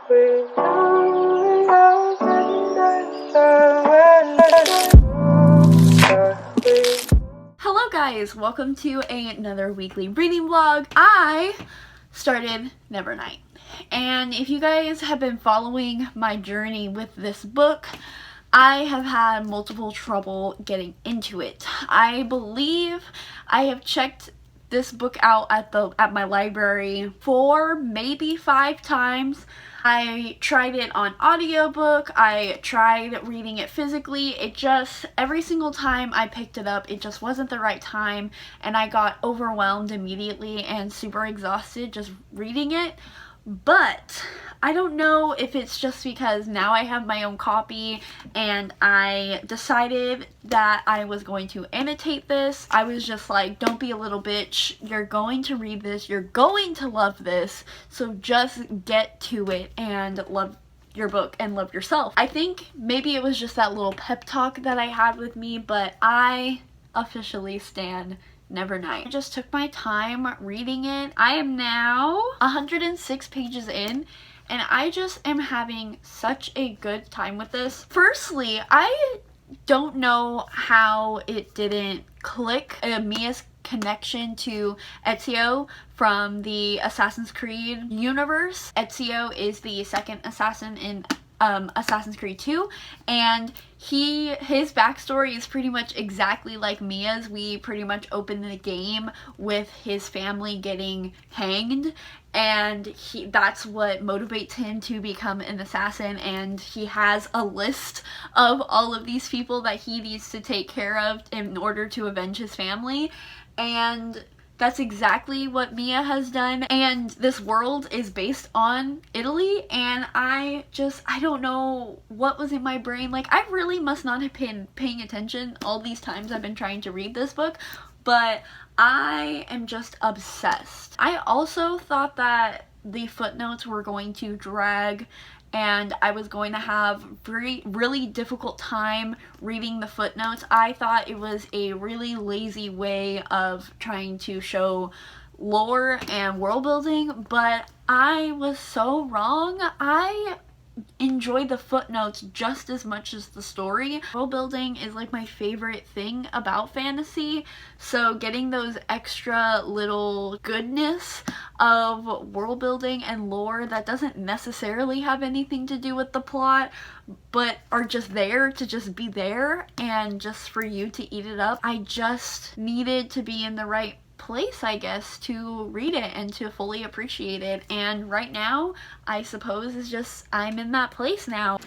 Hello guys, welcome to another weekly reading vlog. I started Nevernight, and if you guys have been following my journey with this book, I have had multiple trouble getting into it. I believe I have checked this book out at my library 4, maybe 5 times. I tried it on audiobook, I tried reading it physically. Every single time I picked it up, it just wasn't the right time, and I got overwhelmed immediately and super exhausted just reading it. But I don't know if it's just because now I have my own copy and I decided that I was going to annotate this. I was just like, don't be a little bitch. You're going to read this. You're going to love this. So just get to it and love your book and love yourself. I think maybe it was just that little pep talk that I had with me, but I officially stan Nevernight. I just took my time reading it. I am now 106 pages in, and I just am having such a good time with this. Firstly, I don't know how it didn't click. Mia's connection to Ezio from the Assassin's Creed universe. Ezio is the second assassin in Assassin's Creed 2, and his backstory is pretty much exactly like Mia's. We pretty much open the game with his family getting hanged, and that's what motivates him to become an assassin, and he has a list of all of these people that he needs to take care of in order to avenge his family, and that's exactly what Mia has done. And this world is based on Italy, and I don't know what was in my brain. Like, I really must not have been paying attention all these times I've been trying to read this book, but I am just obsessed. I also thought that the footnotes were going to drag, and I was going to have really difficult time reading the footnotes. I thought it was a really lazy way of trying to show lore and world building, but I was so wrong. I enjoy the footnotes just as much as the story. World building is like my favorite thing about fantasy, so getting those extra little goodness of world building and lore that doesn't necessarily have anything to do with the plot, but are just there to just be there and just for you to eat it up. I just needed to be in the right place, I guess, to read it and to fully appreciate it, and right now I suppose it's just I'm in that place now.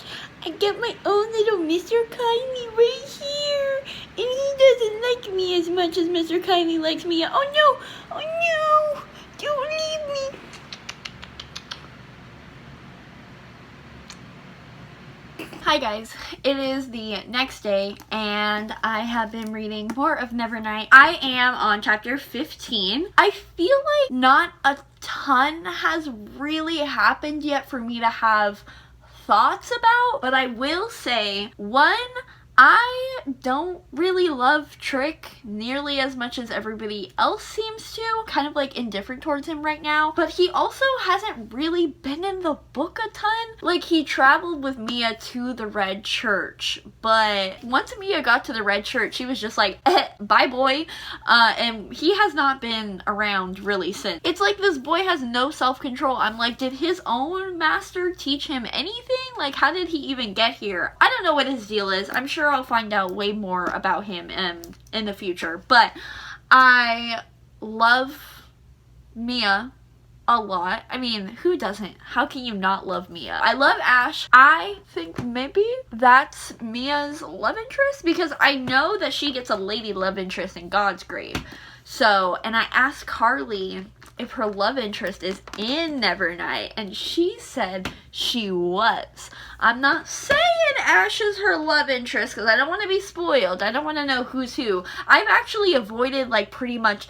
I get my own little Mr. Kindly right here, and he doesn't like me as much as Mr. Kindly likes me. Oh no, don't leave me. Hi guys, it is the next day, and I have been reading more of Nevernight. I am on chapter 15. I feel like not a ton has really happened yet for me to have thoughts about, but I will say, one, I don't really love Trick nearly as much as everybody else seems to. Kind of like indifferent towards him right now. But he also hasn't really been in the book a ton. Like, he traveled with Mia to the Red Church, but once Mia got to the Red Church, he was just like, bye boy. And he has not been around really since. It's like this boy has no self-control. I'm like, did his own master teach him anything? Like, how did he even get here? I don't know what his deal is. I'm sure I'll find out way more about him in the future, but I love Mia a lot. I mean, who doesn't? How can you not love Mia? I love Ash. I think maybe that's Mia's love interest, because I know that she gets a lady love interest in God's grave. So, and I asked Carly if her love interest is in Nevernight, and she said she was. I'm not saying Ash is her love interest because I don't want to be spoiled. I don't want to know who's who. I've actually avoided like pretty much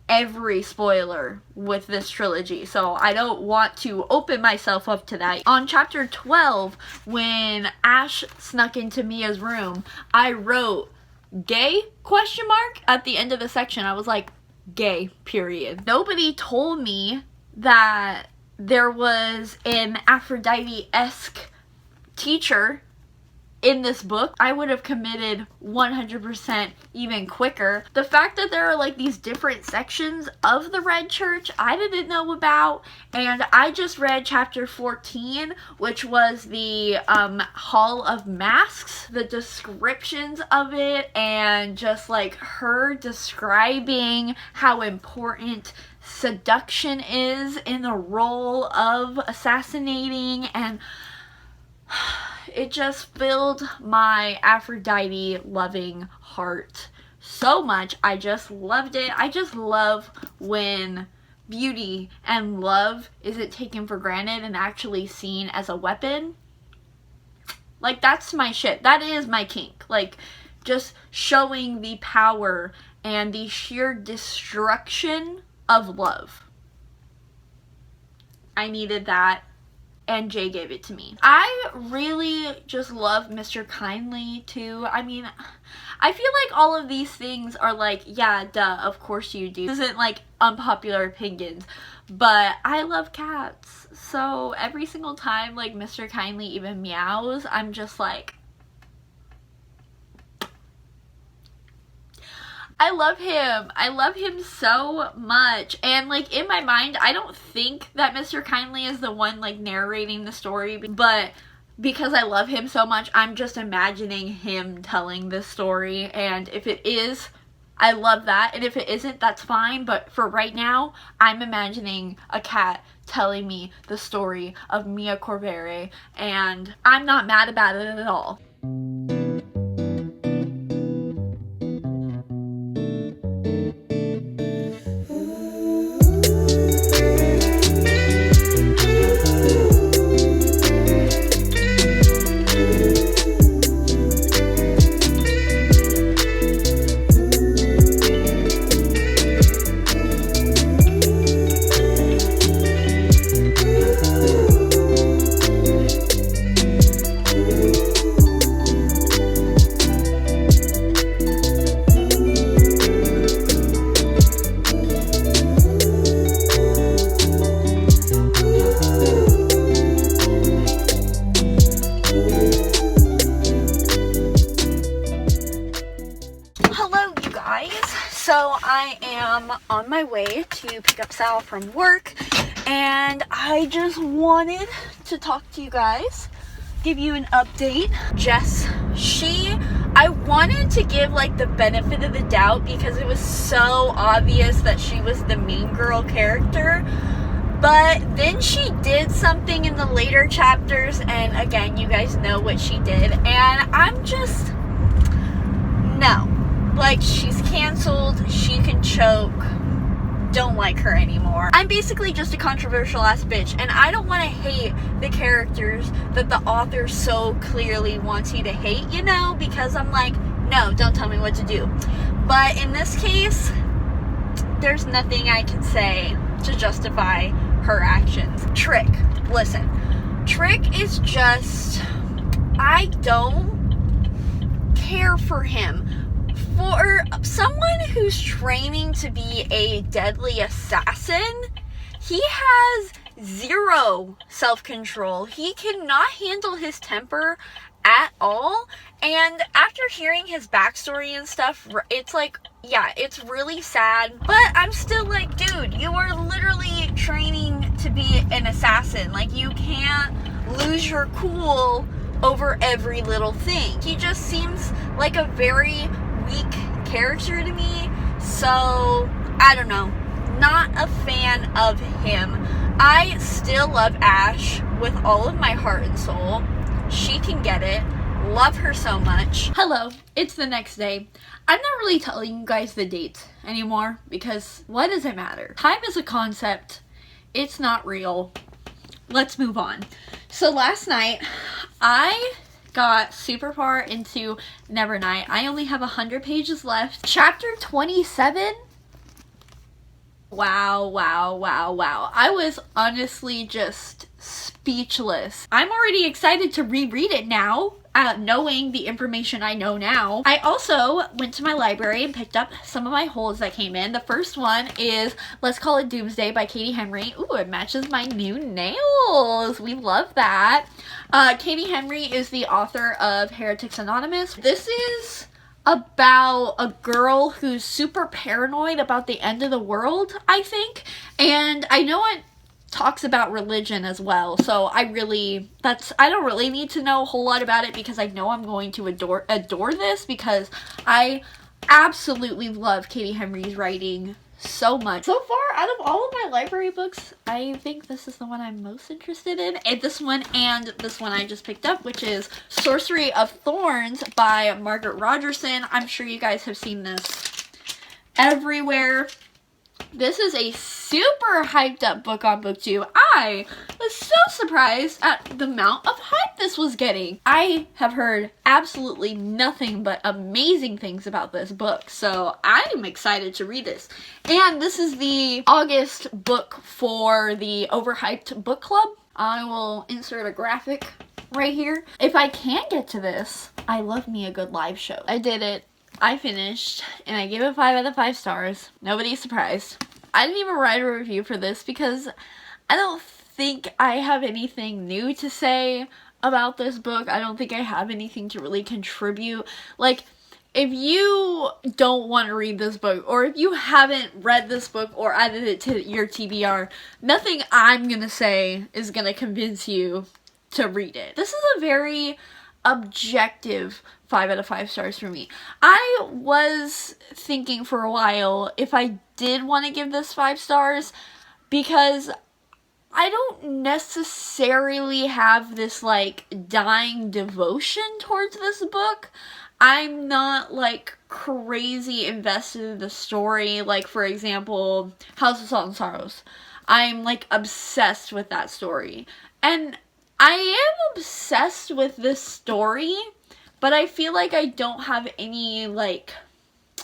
every spoiler with this trilogy, so I don't want to open myself up to that. On chapter 12, when Ash snuck into Mia's room, I wrote gay ? At the end of the section. I was like, gay, period. Nobody told me that there was an Aphrodite-esque teacher in this book, I would have committed 100% even quicker. The fact that there are like these different sections of the Red Church I didn't know about, and I just read chapter 14, which was the Hall of Masks, the descriptions of it, and just like her describing how important seduction is in the role of assassinating, and it just filled my Aphrodite loving heart so much. I just loved it. I just love when beauty and love isn't taken for granted and actually seen as a weapon. Like, that's my shit. That is my kink. Like, just showing the power and the sheer destruction of love. I needed that, and Jay gave it to me. I really just love Mr. Kindly too. I mean, I feel like all of these things are like, yeah, duh, of course you do. This isn't like unpopular opinions, but I love cats. So every single time like Mr. Kindly even meows, I'm just like, I love him. I love him so much. And like in my mind, I don't think that Mr. Kindly is the one like narrating the story, but because I love him so much, I'm just imagining him telling this story. And if it is, I love that. And if it isn't, that's fine. But for right now, I'm imagining a cat telling me the story of Mia Corvere, and I'm not mad about it at all. So I am on my way to pick up Sal from work, and I just wanted to talk to you guys, give you an update. Jess, I wanted to give like the benefit of the doubt because it was so obvious that she was the mean girl character, but then she did something in the later chapters, and again, you guys know what she did, and I'm just, no. Like, she's canceled, she can choke, don't like her anymore. I'm basically just a controversial ass bitch, and I don't want to hate the characters that the author so clearly wants you to hate, you know, because I'm like, no, don't tell me what to do. But in this case, there's nothing I can say to justify her actions. Trick, listen, Trick is just, I don't care for him. For someone who's training to be a deadly assassin, he has zero self-control. He cannot handle his temper at all. And after hearing his backstory and stuff, it's like, yeah, it's really sad. But I'm still like, dude, you are literally training to be an assassin. Like, you can't lose your cool over every little thing. He just seems like a very weak character to me, so I don't know, not a fan of him. I still love Ash with all of my heart and soul. She can get it. Love her so much. Hello, it's the next day. I'm not really telling you guys the dates anymore because what does it matter? Time is a concept. It's not real. Let's move on. So last night, I got super far into Nevernight. I only have 100 pages left. Chapter 27? Wow. I was honestly just speechless. I'm already excited to reread it now. knowing the information I know now. I also went to my library and picked up some of my holds that came in. The first one is Let's Call It Doomsday by Katie Henry. Ooh, it matches my new nails. We love that. Katie Henry is the author of Heretics Anonymous. This is about a girl who's super paranoid about the end of the world, I think. And I know it talks about religion as well, so I don't really need to know a whole lot about it, because I know I'm going to adore this, because I absolutely love Katie Henry's writing so much. So far, out of all of my library books, I think this is the one I'm most interested in. And this one I just picked up, which is Sorcery of Thorns by Margaret Rogerson. I'm sure you guys have seen this everywhere. This is a super hyped up book on BookTube. I was so surprised at the amount of hype this was getting. I have heard absolutely nothing but amazing things about this book, so I'm excited to read this. And this is the August book for the Overhyped Book Club. I will insert a graphic right here. If I can't get to this, I love me a good live show. I did it. I finished, and I gave it 5 out of 5 stars. Nobody's surprised. I didn't even write a review for this because I don't think I have anything new to say about this book. I don't think I have anything to really contribute. Like, if you don't want to read this book, or if you haven't read this book or added it to your TBR, nothing I'm gonna say is gonna convince you to read it. This is a very objective 5 out of 5 stars for me. I was thinking for a while if I did want to give this 5 stars, because I don't necessarily have this like dying devotion towards this book. I'm not like crazy invested in the story, like for example House of Salt and Sorrows. I'm like obsessed with that story, and I am obsessed with this story, but I feel like I don't have any like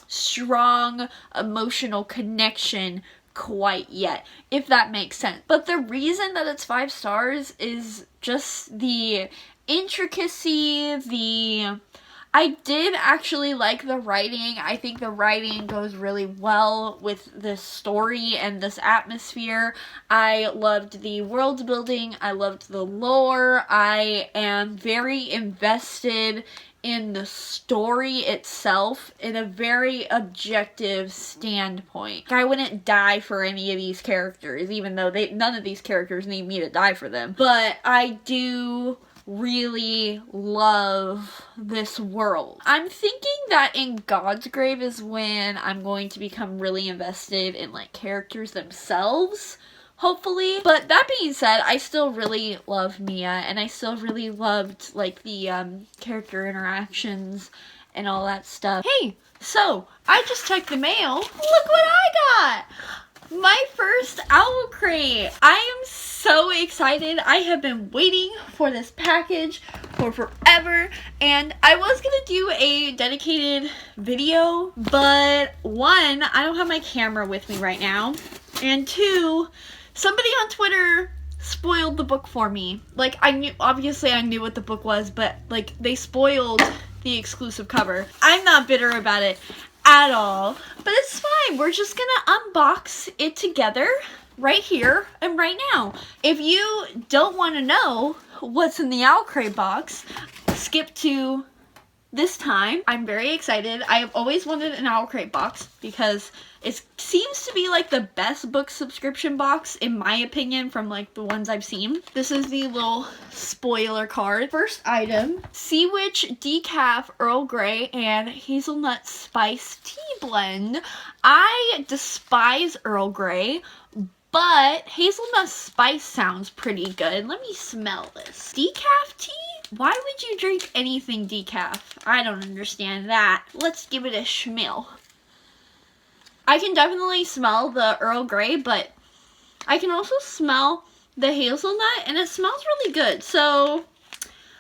strong emotional connection quite yet, if that makes sense. But the reason that it's 5 stars is just the intricacy, I did actually like the writing. I think the writing goes really well with this story and this atmosphere. I loved the world building. I loved the lore. I am very invested in the story itself in a very objective standpoint. I wouldn't die for any of these characters, even though none of these characters need me to die for them. But I do really love this world. I'm thinking that in God's Grave is when I'm going to become really invested in like characters themselves, hopefully. But that being said, I still really love Mia, and I still really loved like the character interactions and all that stuff. Hey, so I just checked the mail. Look what I got! My first owl crate. I am so excited. I have been waiting for this package for forever, and I was gonna do a dedicated video, but 1, I don't have my camera with me right now, and 2, somebody on Twitter spoiled the book for me. Like, obviously I knew what the book was, but like they spoiled the exclusive cover. I'm not bitter about it at all, but it's fine. We're just gonna unbox it together right here and right now. If you don't want to know what's in the Owl Crate box, skip to this time. I'm very excited. I have always wanted an Owl Crate box because it seems to be like the best book subscription box in my opinion from like the ones I've seen. This is the little spoiler card. First item, Sea Witch Decaf Earl Grey and Hazelnut Spice Tea Blend. I despise Earl Grey, but hazelnut spice sounds pretty good. Let me smell this. Decaf tea? Why would you drink anything decaf? I don't understand that. Let's give it a smell. I can definitely smell the Earl Grey, but I can also smell the hazelnut, and it smells really good. So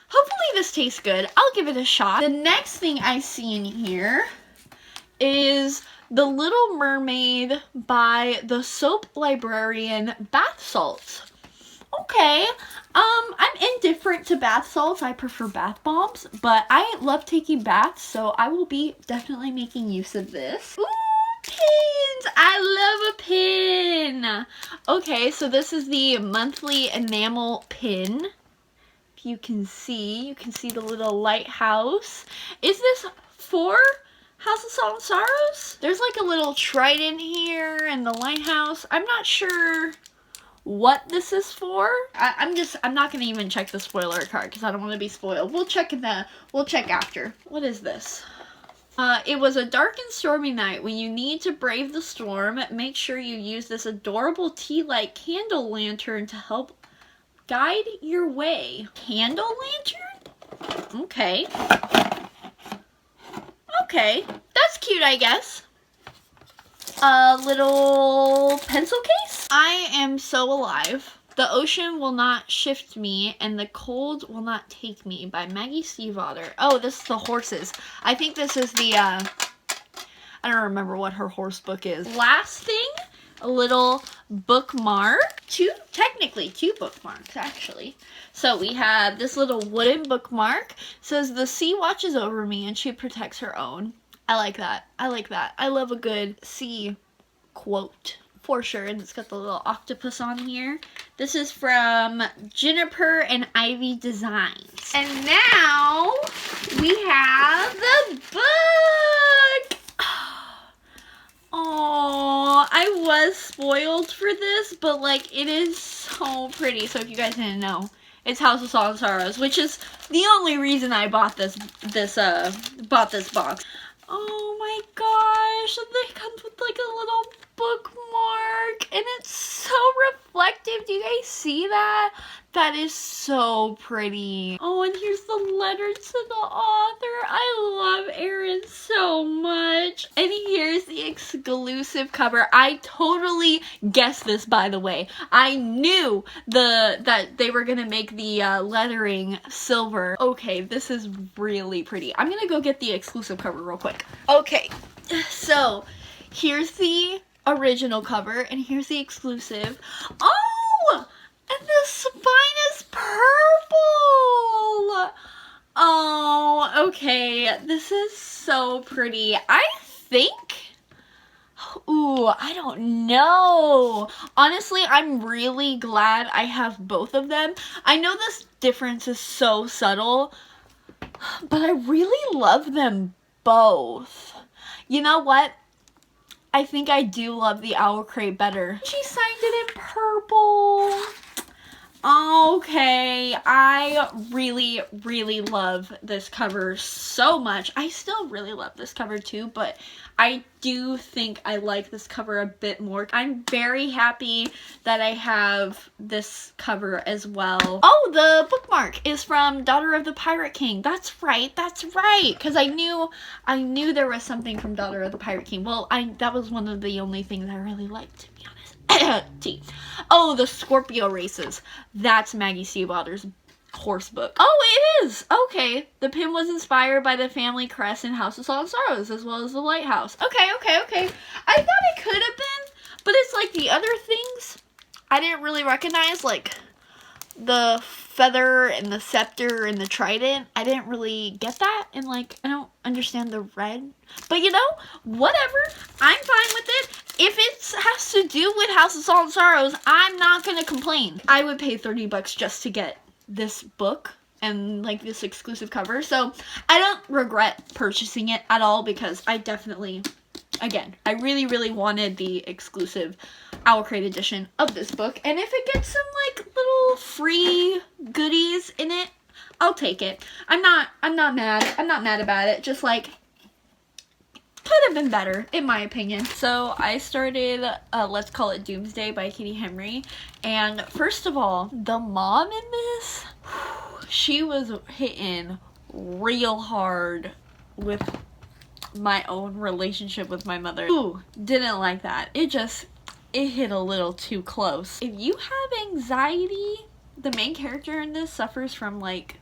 hopefully this tastes good. I'll give it a shot. The next thing I see in here is The Little Mermaid by the Soap Librarian Bath Salts. Okay, I'm indifferent to bath salts. I prefer bath bombs, but I love taking baths, so I will be definitely making use of this. Ooh, pins! I love a pin! Okay, so this is the monthly enamel pin. If you can see the little lighthouse. Is this for House of Salt and Sorrows? There's like a little trident here and the lighthouse. I'm not sure what this is for. I'm not gonna even check the spoiler card because I don't want to be spoiled. We'll check after. What is this? It was a dark and stormy night. When you need to brave the storm, make sure you use this adorable tea-light candle lantern to help guide your way. Candle lantern? Okay. Okay, that's cute, I guess. A little pencil case? I am so alive. The ocean will not shift me, and the cold will not take me, by Maggie Stiefvater. Oh, this is the horses. I think this is the, I don't remember what her horse book is. Last thing, a little bookmark. Technically two bookmarks, actually. So we have this little wooden bookmark. It says, the sea watches over me and she protects her own. I like that. I like that. I love a good sea quote for sure. And it's got the little octopus on here. This is from Juniper and Ivy Designs. And now we have the book. Oh, I was spoiled for this, but like it is so pretty. So if you guys didn't know, it's House of Salt and Sorrows, which is the only reason I bought this box. Oh my gosh, it comes with like a little bookmark, and it's so reflective. Do you guys see that? That is so pretty. Oh, and here's the letter to the author. I love Erin so much. And here's the exclusive cover. I totally guessed this, by the way. I knew that they were gonna make the lettering silver. Okay, this is really pretty. I'm gonna go get the exclusive cover real quick. Okay, so here's the original cover, and here's the exclusive. Oh! And the spine is purple! Oh, okay. This is so pretty. I think... Ooh, I don't know. Honestly, I'm really glad I have both of them. I know this difference is so subtle, but I really love them both. You know what? I think I do love the Owl Crate better. She signed it in purple. Okay, I really, really love this cover so much. I still really love this cover too, but I do think I like this cover a bit more. I'm very happy that I have this cover as well. Oh, the bookmark is from Daughter of the Pirate King. That's right, because I knew there was something from Daughter of the Pirate King. Well, that was one of the only things I really liked, to be honest. Oh, the Scorpio races. That's Maggie Stiefvater's horse book. Oh, it is! Okay. The pin was inspired by the family crest in House of Salt and Sorrows, as well as the lighthouse. Okay. I thought it could have been, but it's like the other things I didn't really recognize, like the feather and the scepter and the trident. I didn't really get that, and like I don't understand the red. But you know, whatever. I'm fine with it. If it has to do with House of Salt and Sorrows, I'm not gonna complain. I would pay $30 just to get this book and like this exclusive cover. So I don't regret purchasing it at all, because I definitely, again, I really, really wanted the exclusive Owl Crate edition of this book. And if it gets some like little free goodies in it, I'll take it. I'm not mad. I'm not mad about it. Just like, could have been better, in my opinion. So I started Let's Call It Doomsday by Katie Henry. And first of all, the mom in this, she was hitting real hard with my own relationship with my mother. Ooh, didn't like that. It hit a little too close. If you have anxiety, the main character in this suffers from like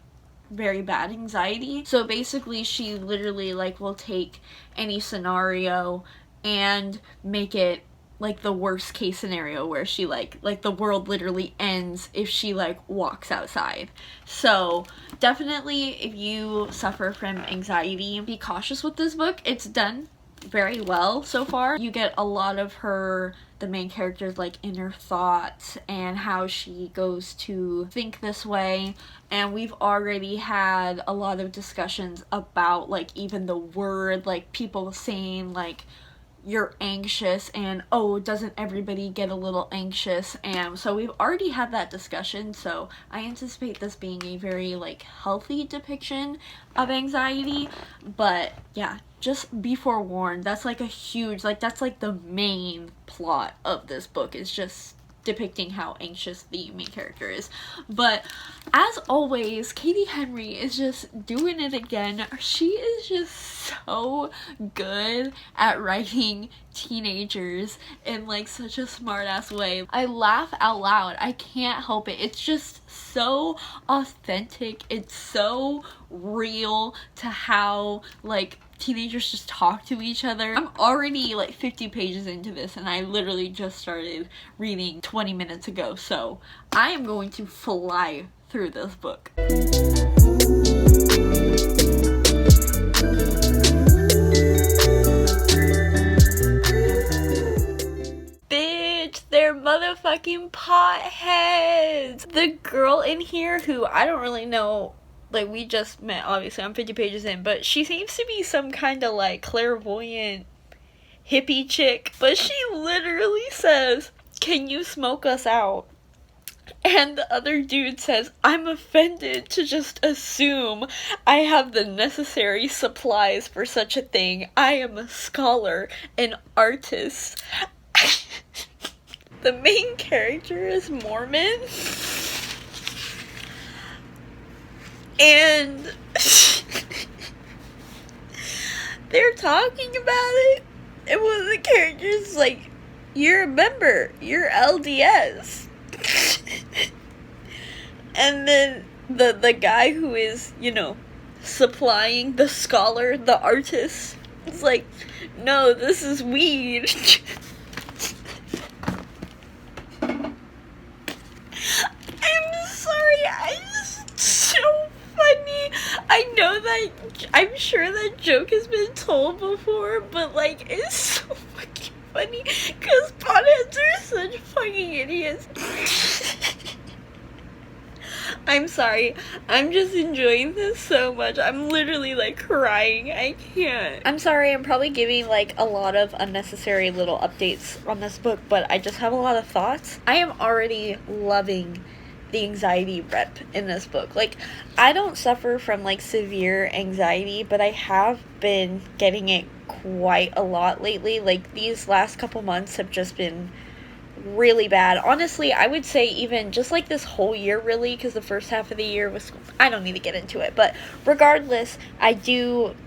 very bad anxiety. So basically she literally like will take any scenario and make it like the worst case scenario where she like the world literally ends if she like walks outside. So definitely, if you suffer from anxiety, be cautious with this book. It's done very well so far. You get a lot of the main character's like inner thoughts and how she goes to think this way, and we've already had a lot of discussions about like even the word, like people saying like you're anxious and oh, doesn't everybody get a little anxious? And so we've already had that discussion, so I anticipate this being a very like healthy depiction of anxiety. But yeah, just be forewarned, that's like a huge, like that's like the main plot of this book, is just depicting how anxious the main character is. But as always, Katie Henry is just doing it again. She is just so good at writing teenagers in like such a smart ass way. I laugh out loud, I can't help it. It's just so authentic, it's so real to how like teenagers just talk to each other. I'm already like 50 pages into this and I literally just started reading 20 minutes ago, so I am going to fly through this book. Bitch, they're motherfucking potheads! The girl in here, who I don't really know, like we just met, obviously I'm 50 pages in, but she seems to be some kind of like clairvoyant hippie chick, but she literally says, "Can you smoke us out?" And the other dude says, "I'm offended to just assume I have the necessary supplies for such a thing. I am a scholar, an artist." The main character is Mormon. And they're talking about it, and one of the characters is like, "You're a member, you're LDS." And then the guy who is, you know, supplying the scholar, the artist, is like, "No, this is weed." I'm sorry, so funny. I know that, I'm sure that joke has been told before, but like, it's so fucking funny because potheads are such fucking idiots. I'm sorry, I'm just enjoying this so much. I'm literally like crying. I can't. I'm sorry, I'm probably giving like a lot of unnecessary little updates on this book, but I just have a lot of thoughts. I am already loving the anxiety rep in this book. Like, I don't suffer from like severe anxiety, but I have been getting it quite a lot lately. Like, these last couple months have just been really bad. Honestly, I would say even just like this whole year, really, because the first half of the year was, I don't need to get into it, but regardless, I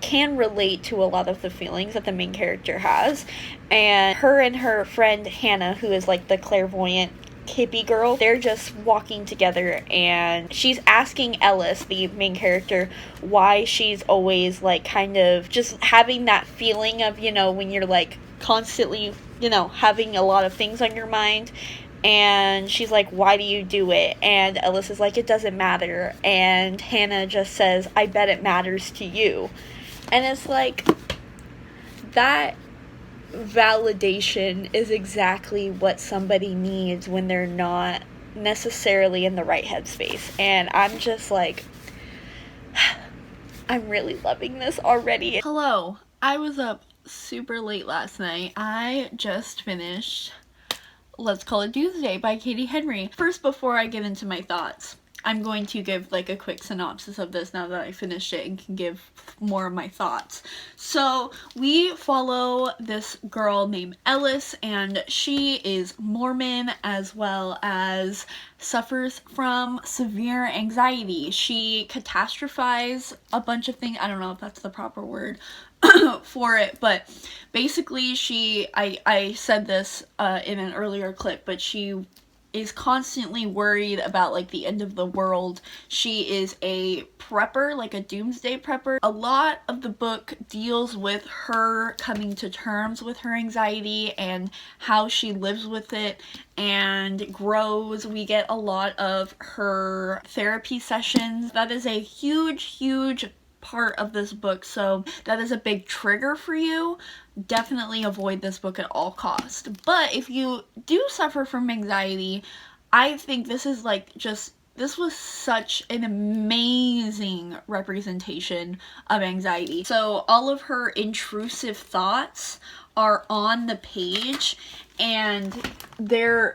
can relate to a lot of the feelings that the main character has. And her friend Hannah, who is like the clairvoyant hippie girl, they're just walking together, and she's asking Ellis, the main character, why she's always like kind of just having that feeling of, you know, when you're like constantly, you know, having a lot of things on your mind. And she's like, "Why do you do it?" And Ellis is like, "It doesn't matter." And Hannah just says, "I bet it matters to you." And it's like, that validation is exactly what somebody needs when they're not necessarily in the right headspace. And I'm just like, I'm really loving this already. Hello, I was up super late last night. I just finished Let's Call It Doomsday by Katie Henry. First, before I get into my thoughts, I'm going to give like a quick synopsis of this now that I finished it and can give more of my thoughts. So we follow this girl named Ellis, and she is Mormon as well as suffers from severe anxiety. She catastrophizes a bunch of things. I don't know if that's the proper word for it, but basically I said this in an earlier clip, but she is constantly worried about like the end of the world. She is a prepper, like a doomsday prepper. A lot of the book deals with her coming to terms with her anxiety and how she lives with it and grows. We get a lot of her therapy sessions. That is a huge part of this book, so that is a big trigger for you. Definitely avoid this book at all costs. But if you do suffer from anxiety, I think this is like this was such an amazing representation of anxiety. So all of her intrusive thoughts are on the page, and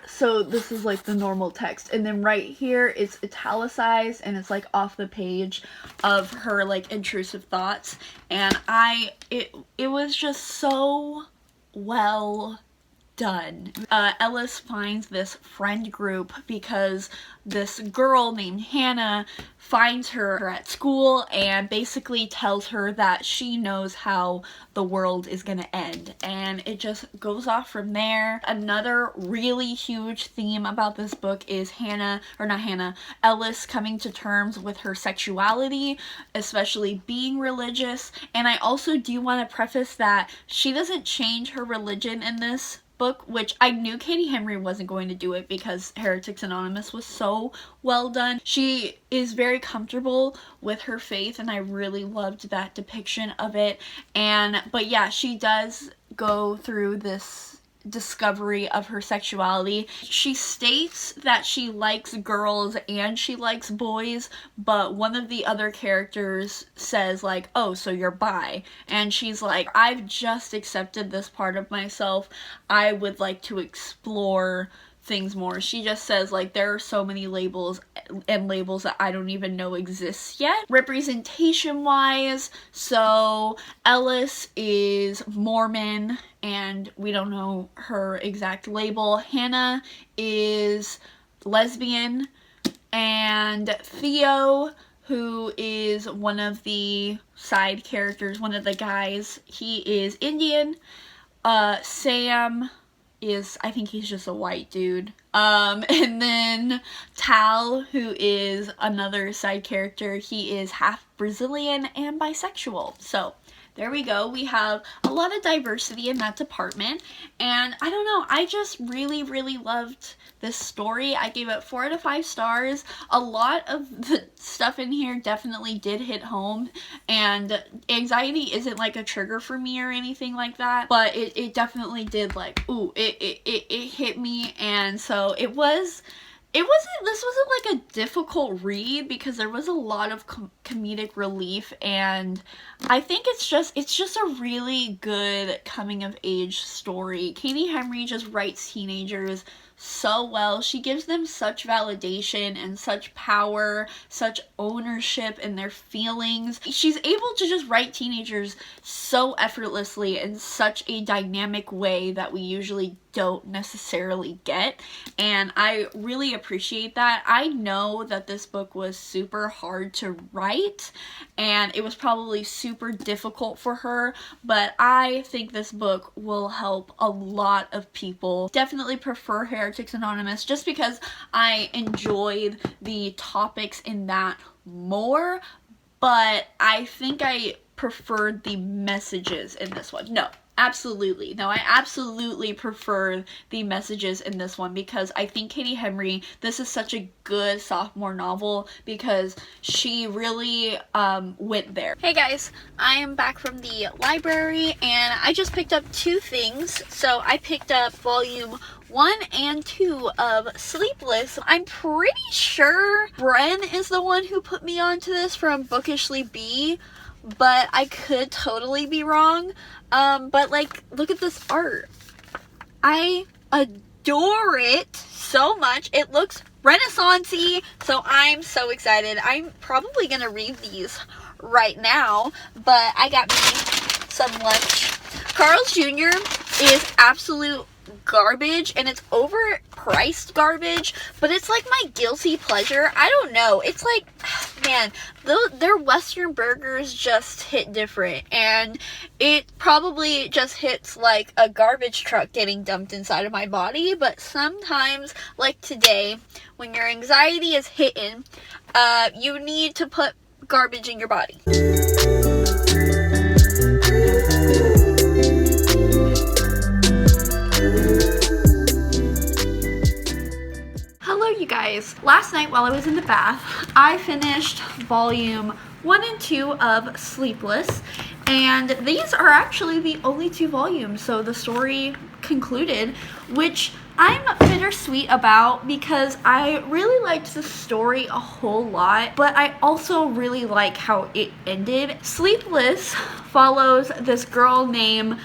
so this is like the normal text, and then right here it's italicized and it's like off the page of her like intrusive thoughts, and it was just so well done. Ellis finds this friend group because this girl named Hannah finds her at school and basically tells her that she knows how the world is gonna end, and it just goes off from there. Another really huge theme about this book is Ellis coming to terms with her sexuality, especially being religious. And I also do want to preface that she doesn't change her religion in this book, which I knew Katie Henry wasn't going to do it because Heretics Anonymous was so well done. She is very comfortable with her faith, and I really loved that depiction of it. But yeah, she does go through this discovery of her sexuality. She states that she likes girls and she likes boys, but one of the other characters says like, oh, so you're bi, and she's like, I've just accepted this part of myself. I would like to explore things more. She just says like, there are so many labels that I don't even know exist yet. Representation wise, so Ellis is Mormon and we don't know her exact label. Hannah is lesbian, and Theo, who is one of the side characters, one of the guys, he is Indian. Sam is, I think he's just a white dude. And then Tal, who is another side character, he is half Brazilian and bisexual. So there we go. We have a lot of diversity in that department, and I don't know, I just really loved this story. I gave it 4 out of 5 stars. A lot of the stuff in here definitely did hit home, and anxiety isn't like a trigger for me or anything like that, but it definitely did, like, ooh, it hit me. And so this wasn't like a difficult read because there was a lot of comedic relief, and I think it's just a really good coming of age story. Katie Henry just writes teenagers so well. She gives them such validation and such power, such ownership in their feelings. She's able to just write teenagers so effortlessly in such a dynamic way that we usually don't necessarily get, and I really appreciate that. I know that this book was super hard to write and it was probably super difficult for her, but I think this book will help a lot of people. Definitely prefer Heretics Anonymous just because I enjoyed the topics in that more, but I think I preferred the messages in this one. No, I absolutely prefer the messages in this one because I think Katie Henry, this is such a good sophomore novel because she really went there. Hey guys, I am back from the library and I just picked up 2 things. So I picked up volume 1 and 2 of Sleepless. I'm pretty sure Bren is the one who put me onto this from Bookishly B, but I could totally be wrong. But like, look at this art. I adore it so much. It looks Renaissance-y, so I'm so excited. I'm probably gonna read these right now, but I got me some lunch. Carl's Jr. is absolute garbage, and it's overpriced garbage, but it's like my guilty pleasure. I don't know. It's like, Man, their Western burgers just hit different, and it probably just hits like a garbage truck getting dumped inside of my body. But sometimes, like today, when your anxiety is hitting, you need to put garbage in your body. Hello you guys. Last night while I was in the bath, I finished volume 1 and 2 of Sleepless, and these are actually the only 2 volumes, so the story concluded, which I'm bittersweet about because I really liked the story a whole lot, but I also really like how it ended. Sleepless follows this girl named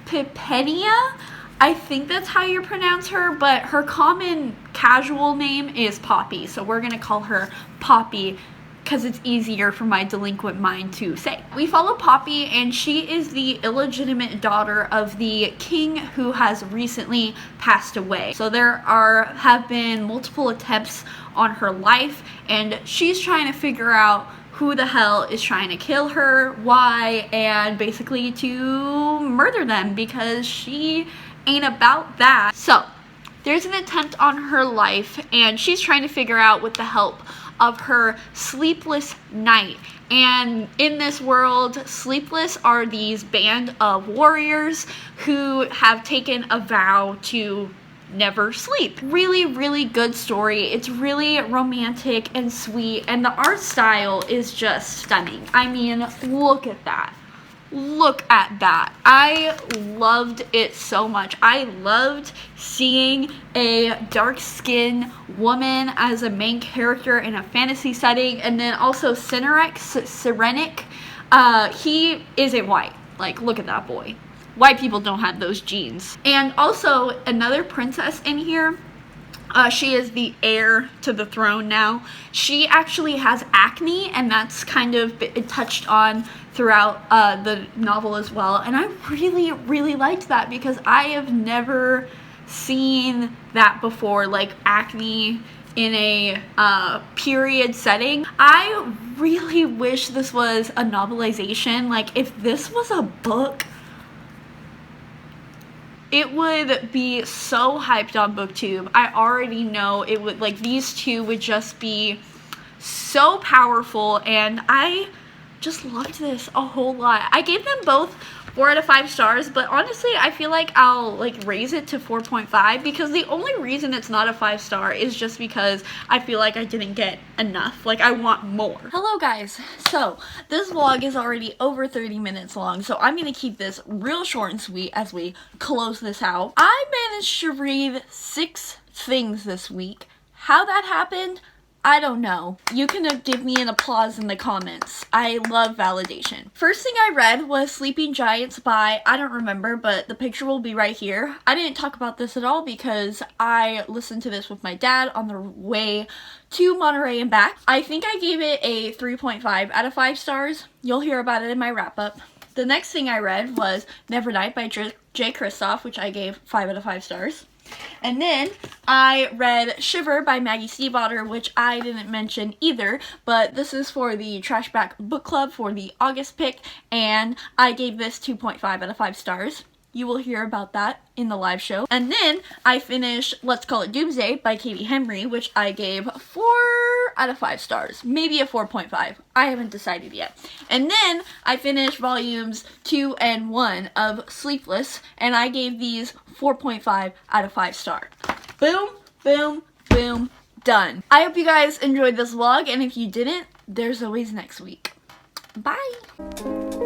Pipenia. I think that's how you pronounce her, but her common casual name is Poppy, so we're gonna call her Poppy because it's easier for my delinquent mind to say. We follow Poppy, and she is the illegitimate daughter of the king who has recently passed away. So there have been multiple attempts on her life, and she's trying to figure out who the hell is trying to kill her, why, and basically to murder them because she ain't about that. So there's an attempt on her life, and she's trying to figure out with the help of her sleepless knight. And in this world, sleepless are these band of warriors who have taken a vow to never sleep. Really, really good story. It's really romantic and sweet, and the art style is just stunning. I mean, look at that. Look at that. I loved it so much. I loved seeing a dark-skinned woman as a main character in a fantasy setting, and then also Cyrenik, he isn't white. Like, look at that boy. White people don't have those genes. And also another princess in here. She is the heir to the throne now. She actually has acne, and that's kind of touched on throughout the novel as well. And I really, really liked that because I have never seen that before, like acne in a period setting. I really wish this was a novelization. Like, if this was a book, it would be so hyped on BookTube. I already know it would, like, these two would just be so powerful, and I just loved this a whole lot. I gave them both 4 out of 5 stars, but honestly, I feel like I'll, like, raise it to 4.5 because the only reason it's not a 5-star is just because I feel like I didn't get enough. Like, I want more. Hello, guys. So, this vlog is already over 30 minutes long, so I'm gonna keep this real short and sweet as we close this out. I managed to read 6 things this week. How that happened, I don't know. You can give me an applause in the comments. I love validation. First thing I read was Sleeping Giants by, I don't remember, but the picture will be right here. I didn't talk about this at all because I listened to this with my dad on the way to Monterey and back. I think I gave it a 3.5 out of 5 stars. You'll hear about it in my wrap up. The next thing I read was Nevernight by J. Kristoff, which I gave 5 out of 5 stars. And then I read Shiver by Maggie Stiefvater, which I didn't mention either, but this is for the Trashback Book Club for the August pick, and I gave this 2.5 out of 5 stars. You will hear about that in the live show. And then I finished Let's Call It Doomsday by Katie Henry, which I gave 4 out of 5 stars. Maybe a 4.5. I haven't decided yet. And then I finished volumes 2 and 1 of Sleepless, and I gave these 4.5 out of 5 stars. Boom, boom, boom, done. I hope you guys enjoyed this vlog, and if you didn't, there's always next week. Bye!